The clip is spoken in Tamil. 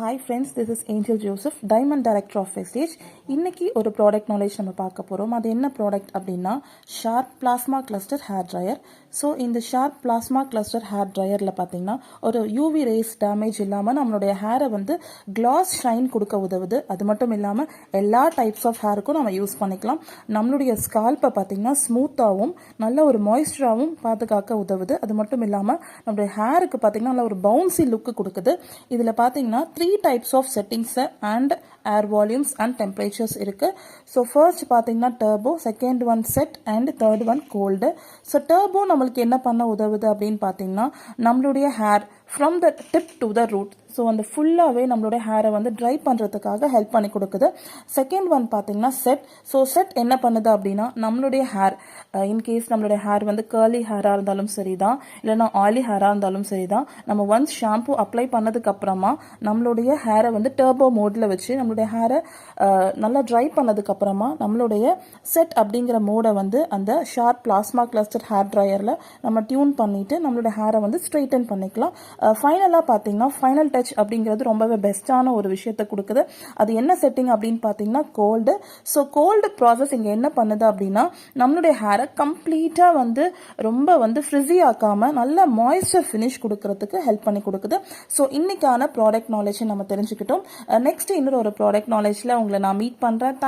Hi friends, this is Angel Joseph, Diamond Director of Vestige. இன்னைக்கு ஒரு ப்ராடக்ட் நாலேஜ் நம்ம பார்க்க போகிறோம். அது என்ன ப்ராடக்ட் அப்படின்னா sharp plasma cluster hair dryer. So இந்த ஷார்ப் பிளாஸ்மா கிளஸ்டர் ஹேர் ட்ரையரில் பார்த்தீங்கன்னா ஒரு யூவி ரேஸ் டேமேஜ் இல்லாமல் நம்மளுடைய ஹேரை வந்து கிளாஸ் ஷைன் கொடுக்க உதவுது. அது மட்டும் இல்லாமல் எல்லா டைப்ஸ் ஆஃப் ஹேருக்கும் நம்ம யூஸ் பண்ணிக்கலாம். நம்மளுடைய ஸ்கால்ப்பை பார்த்தீங்கன்னா ஸ்மூத்தாகவும் நல்ல ஒரு மாய்ஸ்சராகவும் பாதுகாக்க உதவுது. அது மட்டும் இல்லாமல் நம்மளுடைய ஹேருக்கு பார்த்தீங்கன்னா நல்ல ஒரு பவுன்சி லுக்கு கொடுக்குது. இதில் பார்த்தீங்கன்னா 3 types of settings and air volumes and temperatures இருக்கு. So first பார்த்தீங்கன்னா turbo, second one set and third one cold. So turbo நம்மளுக்கு என்ன பண்ண உதவுது அப்படின்னு பார்த்தீங்கன்னா நம்மளுடைய hair from the tip to the root, so அந்த ஃபுல்லாகவே நம்மளுடைய ஹேரை வந்து ட்ரை பண்ணுறதுக்காக ஹெல்ப் பண்ணி கொடுக்குது. செகண்ட் ஒன் பார்த்தீங்கன்னா செட். ஸோ செட் என்ன பண்ணுது அப்படின்னா நம்மளுடைய ஹேர் இன்கேஸ் நம்மளுடைய ஹேர் வந்து கேர்லி ஹேராக இருந்தாலும் சரி தான், இல்லைனா ஆயிலி ஹேராக இருந்தாலும் சரி தான், நம்ம ஒன்ஸ் ஷாம்பு அப்ளை பண்ணதுக்கப்புறமா நம்மளுடைய ஹேரை வந்து டர்போ மோடில் வச்சு நம்மளுடைய ஹேரை நல்லா ட்ரை பண்ணதுக்கப்புறமா நம்மளுடைய செட் அப்படிங்கிற மோடை வந்து அந்த ஷார்ப் பிளாஸ்மா கிளஸ்டர் ஹேர் ட்ரையரில் நம்ம டியூன் பண்ணிவிட்டு நம்மளுடைய ஹேரை வந்து ஸ்ட்ரெயிட்டன் பண்ணிக்கலாம். ஃபைனலாக பார்த்தீங்கன்னா ஃபைனல் டச் அப்படிங்கிறது ரொம்பவே பெஸ்ட்டான ஒரு விஷயத்தை கொடுக்குது. அது என்ன செட்டிங் அப்படின்னு பார்த்தீங்கன்னா கோல்டு. ஸோ கோல்டு ப்ராசஸ் இங்கே என்ன பண்ணுது அப்படின்னா நம்மளுடைய ஹேரை கம்ப்ளீட்டாக வந்து ரொம்ப வந்து ஃப்ரிஸி ஆக்காமல் நல்ல மாய்ஸ்சர் ஃபினிஷ் கொடுக்கறதுக்கு ஹெல்ப் பண்ணி கொடுக்குது. ஸோ இன்னைக்கான ப்ராடக்ட் நாலேஜை நம்ம தெரிஞ்சுக்கிட்டோம். நெக்ஸ்ட் இன்னொரு ப்ராடக்ட் நாலேஜில் உங்களை நான் மீட் பண்ணுறேன்.